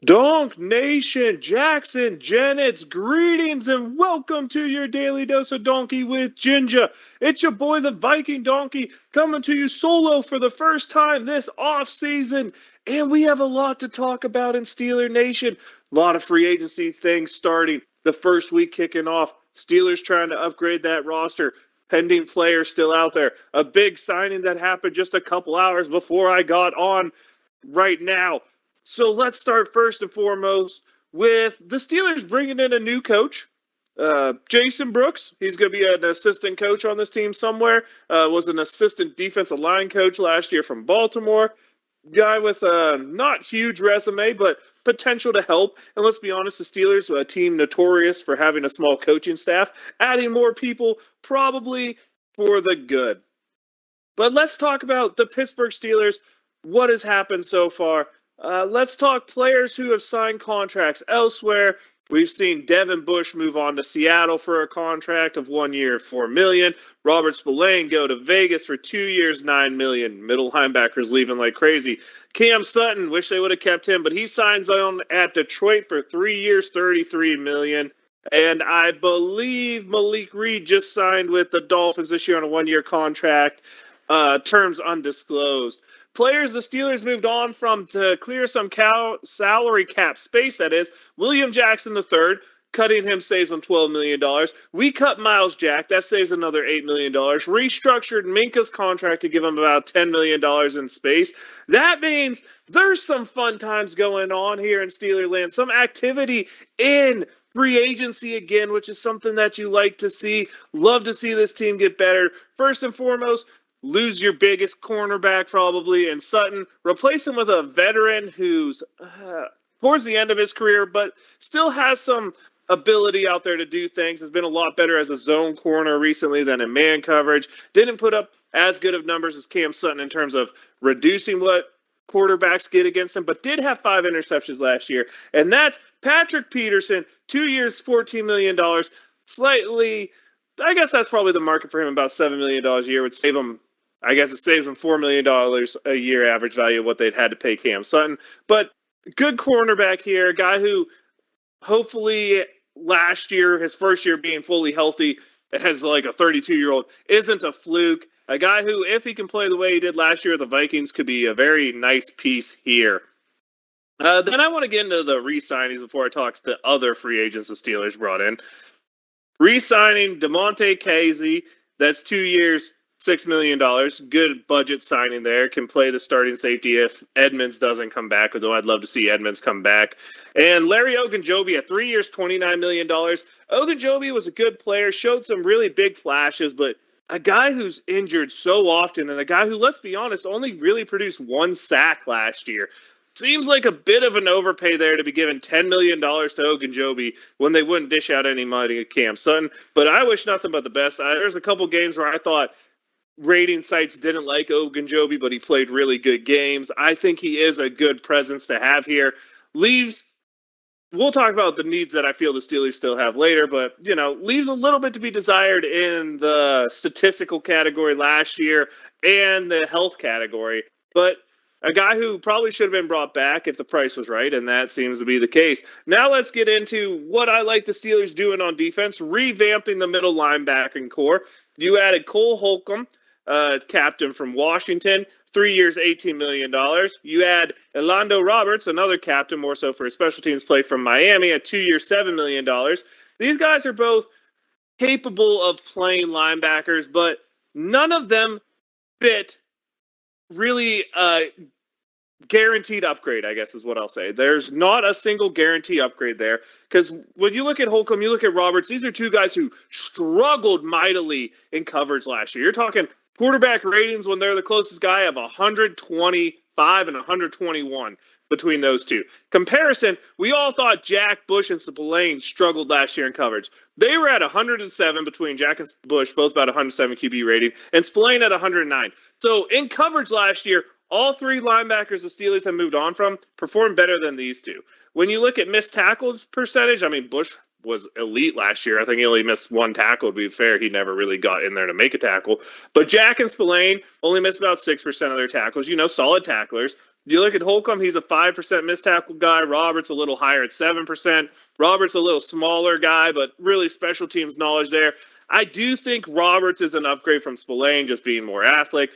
Donk Nation, Jackson, Janet's greetings and welcome to your daily dose of donkey with Ginger. It's your boy, the Viking Donkey, coming to you solo for the first time this off season. And we have a lot to talk about in Steeler Nation. A lot of free agency things starting. The first week kicking off. Steelers trying to upgrade that roster. Pending players still out there. A big signing that happened just a couple hours before I got on right now. So let's start first and foremost with the Steelers bringing in a new coach, Jason Brooks. He's going to be an assistant coach on this team somewhere. Was an assistant defensive line coach last year from Baltimore. Guy with a not huge resume, but potential to help. And let's be honest, the Steelers, a team notorious for having a small coaching staff, adding more people probably for the good. But let's talk about the Pittsburgh Steelers. What has happened so far? Let's talk players who have signed contracts elsewhere. We've seen Devin Bush move on to Seattle for a contract of 1 year, $4 million. Robert Spillane go to Vegas for 2 years, $9 million. Middle linebackers leaving like crazy. Cam Sutton, wish they would have kept him, but he signs on at Detroit for 3 years, $33 million. And I believe Malik Reed just signed with the Dolphins this year on a 1 year contract, terms undisclosed. Players the Steelers moved on from to clear some salary cap space, that is, William Jackson III, cutting him saves them $12 million. We cut Miles Jack, that saves another $8 million. Restructured Minka's contract to give him about $10 million in space. That means there's some fun times going on here in Steelerland, some activity in free agency again, which is something that you like to see. Love to see this team get better. First and foremost, lose your biggest cornerback probably in Sutton. Replace him with a veteran who's towards the end of his career, but still has some ability out there to do things. Has been a lot better as a zone corner recently than in man coverage. Didn't put up as good of numbers as Cam Sutton in terms of reducing what quarterbacks get against him, but did have 5 interceptions last year. And that's Patrick Peterson, 2 years, $14 million. Slightly, I guess that's probably the market for him, about $7 million a year would save him. I guess it saves them $4 million a year average value of what they'd had to pay Cam Sutton. But good cornerback here, a guy who hopefully last year, his first year being fully healthy, as like a 32-year-old, isn't a fluke. A guy who, if he can play the way he did last year, the Vikings could be a very nice piece here. Then I want to get into the re-signings before I talk to the other free agents the Steelers brought in. Re-signing Damontae Kazee, that's 2 years, $6 million. Good budget signing there. Can play the starting safety if Edmonds doesn't come back, although I'd love to see Edmonds come back. And Larry Ogunjobi at 3 years, $29 million. Ogunjobi was a good player, showed some really big flashes, but a guy who's injured so often and a guy who, let's be honest, only really produced 1 sack last year. Seems like a bit of an overpay there to be giving $10 million to Ogunjobi when they wouldn't dish out any money to Cam Sutton. But I wish nothing but the best. There's a couple games where I thought rating sites didn't like Ogunjobi, but he played really good games. I think he is a good presence to have here. Leaves, we'll talk about the needs that I feel the Steelers still have later, but, leaves a little bit to be desired in the statistical category last year and the health category. But a guy who probably should have been brought back if the price was right, and that seems to be the case. Now let's get into what I like the Steelers doing on defense, revamping the middle linebacking core. You added Cole Holcomb, captain from Washington, 3 years, $18 million. You add Elandon Roberts, another captain, more so for his special teams play from Miami, at 2 years, $7 million. These guys are both capable of playing linebackers, but none of them fit really guaranteed upgrade, I guess is what I'll say. There's not a single guarantee upgrade there because when you look at Holcomb, you look at Roberts, these are two guys who struggled mightily in coverage last year. You're talking quarterback ratings when they're the closest guy of 125 and 121 between those two. Comparison, we all thought Jack, Bush, and Spillane struggled last year in coverage. They were at 107 between Jack and Bush, both about 107 QB rating, and Spillane at 109. So in coverage last year, all 3 linebackers the Steelers have moved on from performed better than these two. When you look at missed tackles percentage, I mean, Bush was elite last year. I think he only missed 1 tackle, to be fair. He never really got in there to make a tackle. But Jack and Spillane only missed about 6% of their tackles. Solid tacklers. You look at Holcomb, he's a 5% missed tackle guy. Roberts a little higher at 7%. Roberts a little smaller guy, but really special teams knowledge there. I do think Roberts is an upgrade from Spillane, just being more athletic,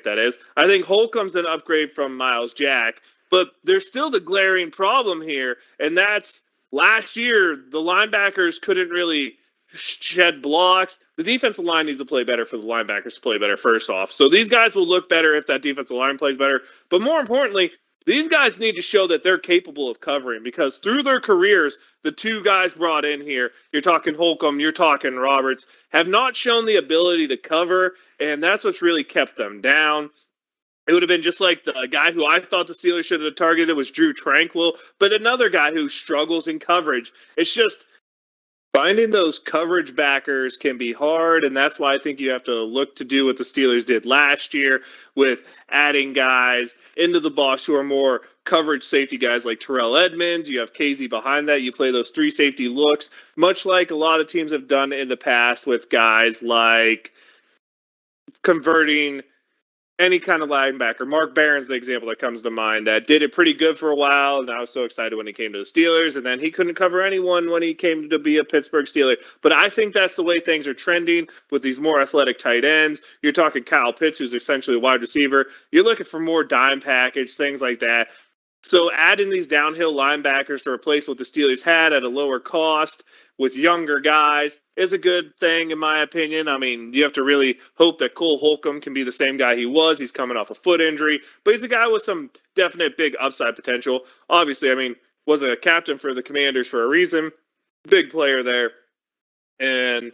that is. I think Holcomb's an upgrade from Miles Jack, but there's still the glaring problem here, and that's last year the linebackers couldn't really shed blocks. The defensive line needs to play better for the linebackers to play better, first off. So these guys will look better if that defensive line plays better. But more importantly, these guys need to show that they're capable of covering, because through their careers, the two guys brought in here, you're talking Holcomb, you're talking Roberts, have not shown the ability to cover, and that's what's really kept them down. It would have been just like the guy who I thought the Steelers should have targeted was Drew Tranquill, but another guy who struggles in coverage. It's just finding those coverage backers can be hard, and that's why I think you have to look to do what the Steelers did last year with adding guys into the box who are more coverage safety guys like Terrell Edmonds. You have Casey behind that. You play those three safety looks, much like a lot of teams have done in the past with guys like converting any kind of linebacker. Mark Barron's the example that comes to mind that did it pretty good for a while, and I was so excited when he came to the Steelers, and then he couldn't cover anyone when he came to be a Pittsburgh Steeler. But I think that's the way things are trending with these more athletic tight ends. You're talking Kyle Pitts, who's essentially a wide receiver. You're looking for more dime package, things like that. So adding these downhill linebackers to replace what the Steelers had at a lower cost with younger guys is a good thing, in my opinion. I mean, you have to really hope that Cole Holcomb can be the same guy he was. He's coming off a foot injury, but he's a guy with some definite big upside potential. Obviously, I mean, was a captain for the Commanders for a reason. Big player there. And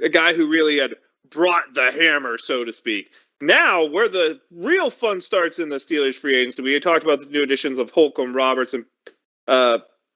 a guy who really had brought the hammer, so to speak. Now, where the real fun starts in the Steelers free agency, we talked about the new additions of Holcomb, Roberts, and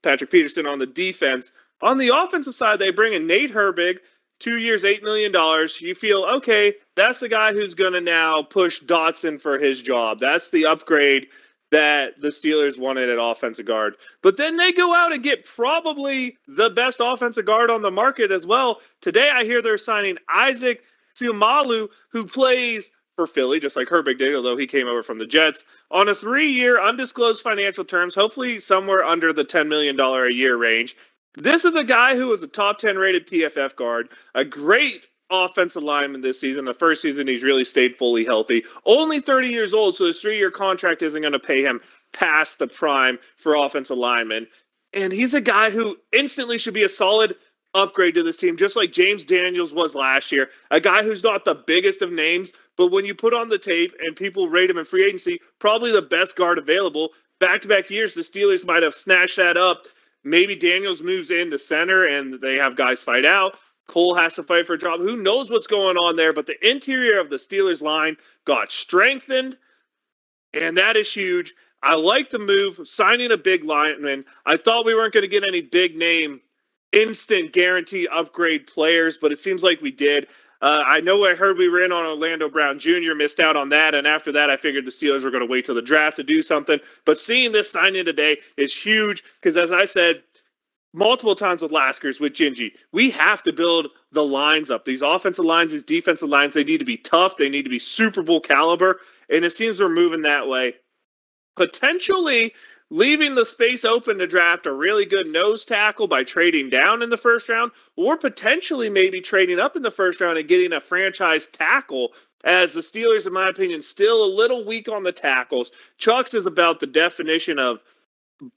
Patrick Peterson on the defense. On the offensive side, they bring in Nate Herbig, 2 years, $8 million. You feel, okay, that's the guy who's going to now push Dotson for his job. That's the upgrade that the Steelers wanted at offensive guard. But then they go out and get probably the best offensive guard on the market as well. Today, I hear they're signing Isaac Seumalo, who plays for Philly, just like Herbig did, although he came over from the Jets, on a 3-year undisclosed financial terms, hopefully somewhere under the $10 million a year range. This is a guy who was a top 10 rated PFF guard, a great offensive lineman this season. The first season, he's really stayed fully healthy. Only 30 years old, so his 3-year contract isn't going to pay him past the prime for offensive linemen. And he's a guy who instantly should be a solid upgrade to this team, just like James Daniels was last year. A guy who's not the biggest of names, but when you put on the tape and people rate him in free agency, probably the best guard available. Back-to-back years, the Steelers might have snatched that up. Maybe Daniels moves into center and they have guys fight out. Cole has to fight for a job. Who knows what's going on there? But the interior of the Steelers line got strengthened, and that is huge. I like the move, signing a big lineman. I thought we weren't going to get any big name, instant guarantee upgrade players, but it seems like we did. I know I heard we were in on Orlando Brown Jr., missed out on that, and after that I figured the Steelers were going to wait till the draft to do something. But seeing this signing today is huge because, as I said multiple times with Laskers, with Gingy, we have to build the lines up. These offensive lines, these defensive lines, they need to be tough. They need to be Super Bowl caliber, and it seems we're moving that way. Potentially leaving the space open to draft a really good nose tackle by trading down in the first round, or potentially maybe trading up in the first round and getting a franchise tackle, as the Steelers, in my opinion, still a little weak on the tackles. Chucks is about the definition of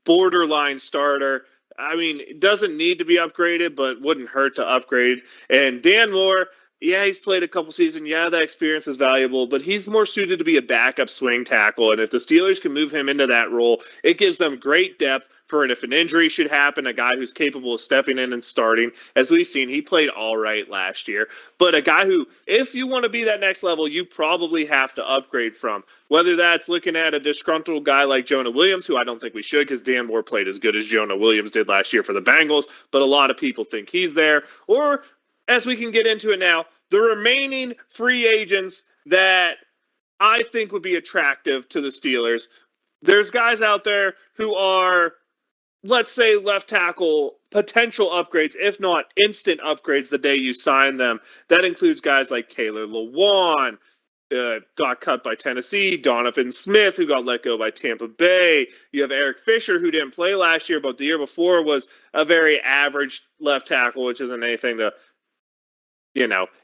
borderline starter. I mean, it doesn't need to be upgraded, but wouldn't hurt to upgrade. And Dan Moore, yeah, he's played a couple seasons. Yeah, that experience is valuable, but he's more suited to be a backup swing tackle. And if the Steelers can move him into that role, it gives them great depth for if an injury should happen, a guy who's capable of stepping in and starting. As we've seen, he played all right last year. But a guy who, if you want to be that next level, you probably have to upgrade from. Whether that's looking at a disgruntled guy like Jonah Williams, who I don't think we should because Dan Moore played as good as Jonah Williams did last year for the Bengals, but a lot of people think he's there. Or, as we can get into it now, the remaining free agents that I think would be attractive to the Steelers. There's guys out there who are, let's say, left tackle potential upgrades, if not instant upgrades the day you sign them. That includes guys like Taylor Lewan, got cut by Tennessee. Donovan Smith, who got let go by Tampa Bay. You have Eric Fisher, who didn't play last year, but the year before was a very average left tackle, which isn't anything to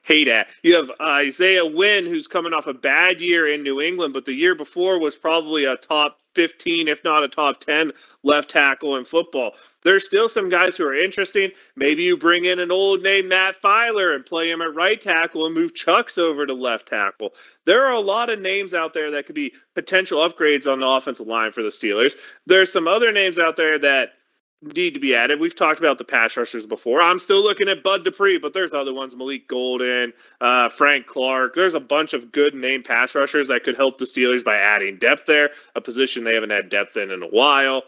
hate at. You have Isaiah Wynn, who's coming off a bad year in New England, but the year before was probably a top 15, if not a top 10 left tackle in football. There's still some guys who are interesting. Maybe you bring in an old name, Matt Filer, and play him at right tackle and move Chucks over to left tackle. There are a lot of names out there that could be potential upgrades on the offensive line for the Steelers. There's some other names out there that need to be added. We've talked about the pass rushers before. I'm still looking at Bud Dupree, but there's other ones, Malik Golden, Frank Clark. There's a bunch of good name pass rushers that could help the Steelers by adding depth there, a position they haven't had depth in a while.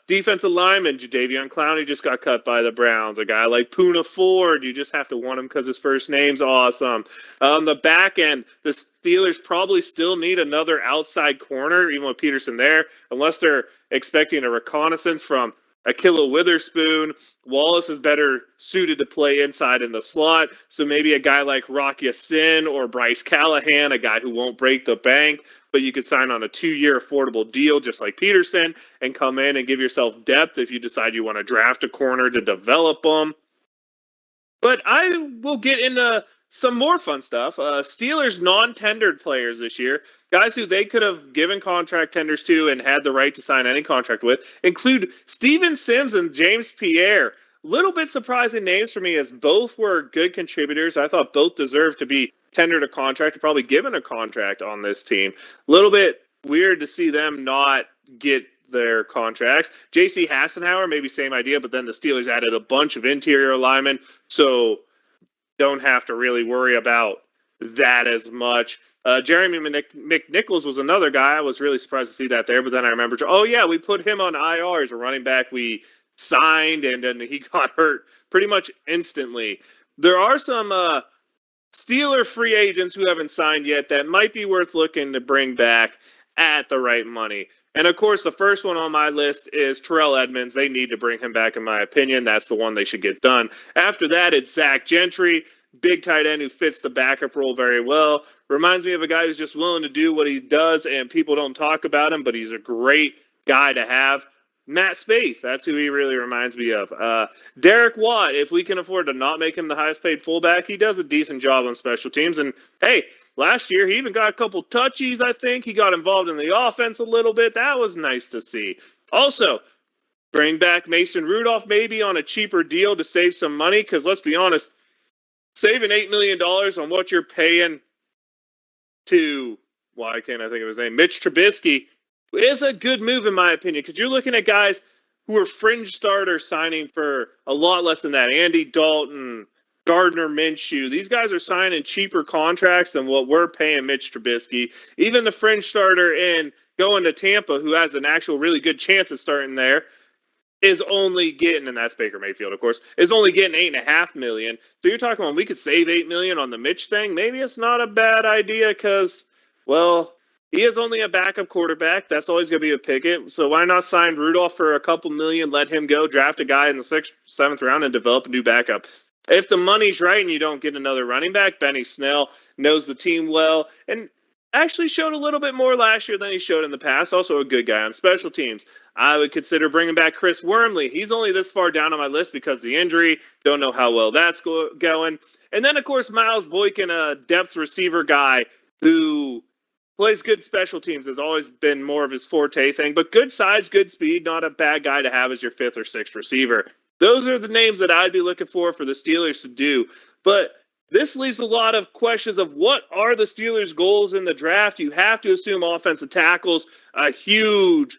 Defensive lineman, Jadeveon Clowney just got cut by the Browns. A guy like Poona Ford, you just have to want him because his first name's awesome. On the back end, the Steelers probably still need another outside corner, even with Peterson there, unless they're expecting a reconnaissance from Ahkello Witherspoon. Wallace is better suited to play inside in the slot, so maybe a guy like Rock Ya-Sin or Bryce Callahan, a guy who won't break the bank, but you could sign on a 2-year affordable deal just like Peterson and come in and give yourself depth if you decide you want to draft a corner to develop them. But I will get into some more fun stuff. Steelers non-tendered players this year, guys who they could have given contract tenders to and had the right to sign any contract with, include Steven Sims and James Pierre. Little bit surprising names for me, as both were good contributors. I thought both deserved to be tendered a contract, or probably given a contract on this team. A little bit weird to see them not get their contracts. J.C. Hassenauer, maybe same idea, but then the Steelers added a bunch of interior linemen, so don't have to really worry about that as much. Jeremy McNichols was another guy. I was really surprised to see that there, but then I remembered, oh yeah, we put him on IR as a running back we signed, and then he got hurt pretty much instantly. There are some Steeler free agents who haven't signed yet that might be worth looking to bring back at the right money. And of course, the first one on my list is Terrell Edmunds. They need to bring him back, in my opinion. That's the one they should get done. After that, it's Zach Gentry, big tight end who fits the backup role very well. Reminds me of a guy who's just willing to do what he does, and people don't talk about him, but he's a great guy to have. Matt Spaeth, that's who he really reminds me of. Derek Watt, if we can afford to not make him the highest paid fullback, he does a decent job on special teams. And hey, last year, he even got a couple touchies, I think. He got involved in the offense a little bit. That was nice to see. Also, bring back Mason Rudolph maybe on a cheaper deal to save some money, because let's be honest, saving $8 million on what you're paying to, why can't I think of his name, Mitch Trubisky, is a good move, in my opinion, because you're looking at guys who are fringe starters signing for a lot less than that. Andy Dalton, Gardner Minshew. These guys are signing cheaper contracts than what we're paying Mitch Trubisky. Even the fringe starter in going to Tampa, who has an actual really good chance of starting there, is only getting, and that's Baker Mayfield, of course, is only getting $8.5 million. So you're talking about we could save $8 million on the Mitch thing. Maybe it's not a bad idea because, well, he is only a backup quarterback. That's always going to be a Pickett. So why not sign Rudolph for a couple million, let him go, draft a guy in the 6th, 7th round, and develop a new backup? If the money's right and you don't get another running back, Benny Snell knows the team well and actually showed a little bit more last year than he showed in the past. Also a good guy on special teams. I would consider bringing back Chris Wormley. He's only this far down on my list because of the injury. Don't know how well that's going. And then, of course, Miles Boykin, a depth receiver guy who plays good special teams, has always been more of his forte thing. But good size, good speed, not a bad guy to have as your 5th or 6th receiver. Those are the names that I'd be looking for the Steelers to do. But this leaves a lot of questions of what are the Steelers' goals in the draft. You have to assume offensive tackles, a huge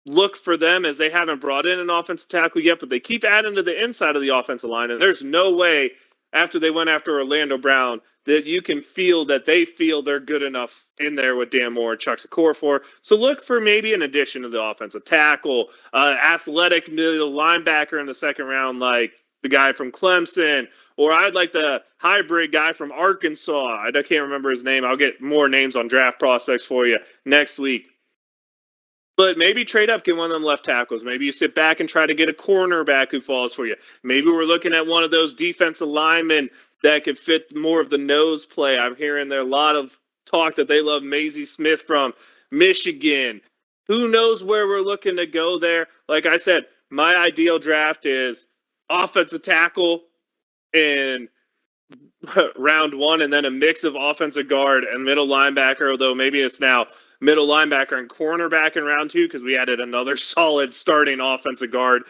look for them, as they haven't brought in an offensive tackle yet, but they keep adding to the inside of the offensive line. And there's no way after they went after Orlando Brown that you can feel that they feel they're good enough in there with Dan Moore and Chuck Okorafor. So look for maybe an addition to the offensive tackle, athletic middle linebacker in the 2nd round, like the guy from Clemson, or I'd like the hybrid guy from Arkansas. I can't remember his name. I'll get more names on draft prospects for you next week. But maybe trade up, get one of them left tackles. Maybe you sit back and try to get a cornerback who falls for you. Maybe we're looking at one of those defensive linemen that could fit more of the nose play. I'm hearing there are a lot of talk that they love Maisie Smith from Michigan. Who knows where we're looking to go there? Like I said, my ideal draft is offensive tackle in round one, and then a mix of offensive guard and middle linebacker, although maybe it's now middle linebacker and cornerback in round two because we added another solid starting offensive guard.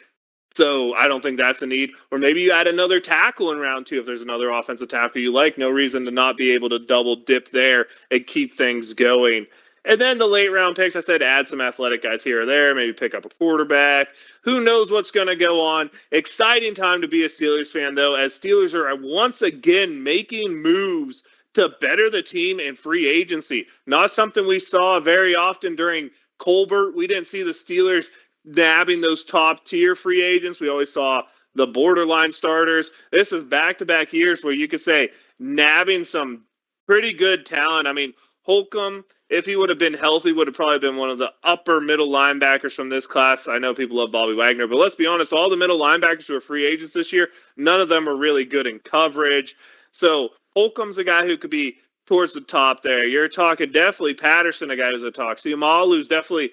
So I don't think that's a need. Or maybe you add another tackle in round two if there's another offensive tackle you like. No reason to not be able to double dip there and keep things going. And then the late round picks, I said add some athletic guys here or there, maybe pick up a quarterback. Who knows what's going to go on? Exciting time to be a Steelers fan, though, as Steelers are once again making moves to better the team in free agency. Not something we saw very often during Colbert. We didn't see the Steelers nabbing those top tier free agents. We always saw the borderline starters. This is back-to-back years where you could say nabbing some pretty good talent. I mean, Holcomb, if he would have been healthy, would have probably been one of the upper middle linebackers from this class. I know people love Bobby Wagner, but let's be honest, all the middle linebackers who are free agents this year, none of them are really good in coverage. So Holcomb's a guy who could be towards the top there. You're talking definitely Patterson, a guy who's a top. Siamalu is definitely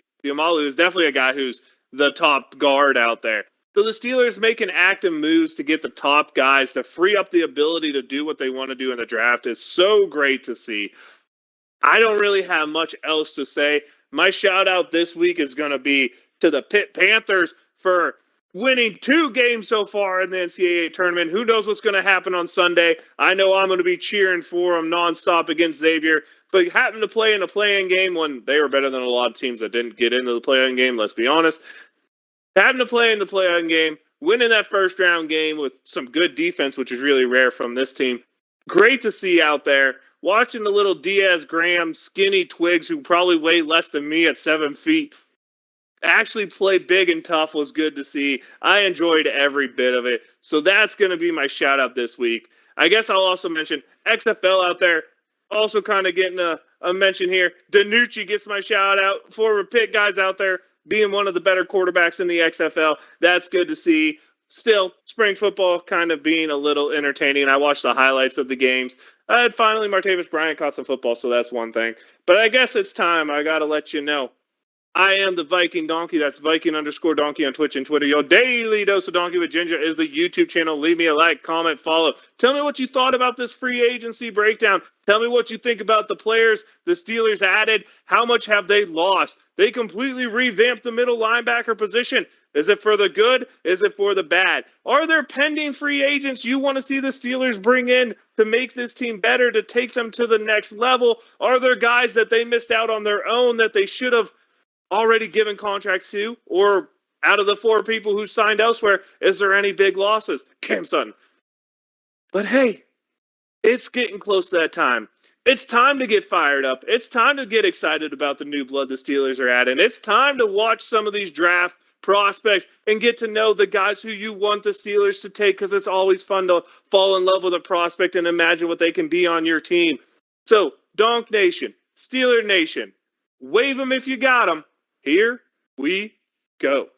a guy who's the top guard out there. So the Steelers making active moves to get the top guys to free up the ability to do what they want to do in the draft is so great to see. I don't really have much else to say. My shout out this week is going to be to the Pitt Panthers for winning 2 games so far in the NCAA tournament. Who knows what's going to happen on Sunday? I know I'm going to be cheering for them nonstop against Xavier, but having to play in a play-in game when they were better than a lot of teams that didn't get into the play-in game, let's be honest. Having to play in the play-in game, winning that first-round game with some good defense, which is really rare from this team. Great to see out there. Watching the little Diaz Graham skinny twigs who probably weigh less than me at 7 feet actually play big and tough was good to see. I enjoyed every bit of it. So that's going to be my shout out this week. I guess I'll also mention XFL out there, also kind of getting a mention here. DiNucci gets my shout out. Former Pitt guys out there being one of the better quarterbacks in the XFL. That's good to see. Still, spring football kind of being a little entertaining. I watched the highlights of the games. Finally, Martavis Bryant caught some football, so that's one thing. But I guess it's time. I got to let you know. I am the Viking Donkey. That's Viking_Donkey on Twitch and Twitter. Your daily dose of Donkey with Ginger is the YouTube channel. Leave me a like, comment, follow. Tell me what you thought about this free agency breakdown. Tell me what you think about the players the Steelers added. How much have they lost? They completely revamped the middle linebacker position. Is it for the good? Is it for the bad? Are there pending free agents you want to see the Steelers bring in to make this team better, to take them to the next level? Are there guys that they missed out on their own that they should have already given contracts to? Or out of the 4 people who signed elsewhere, is there any big losses? Cam Sutton. But hey, it's getting close to that time. It's time to get fired up. It's time to get excited about the new blood the Steelers are adding. It's time to watch some of these draft prospects and get to know the guys who you want the Steelers to take, because it's always fun to fall in love with a prospect and imagine what they can be on your team. So, Donk Nation, Steeler Nation, wave them if you got them. Here we go.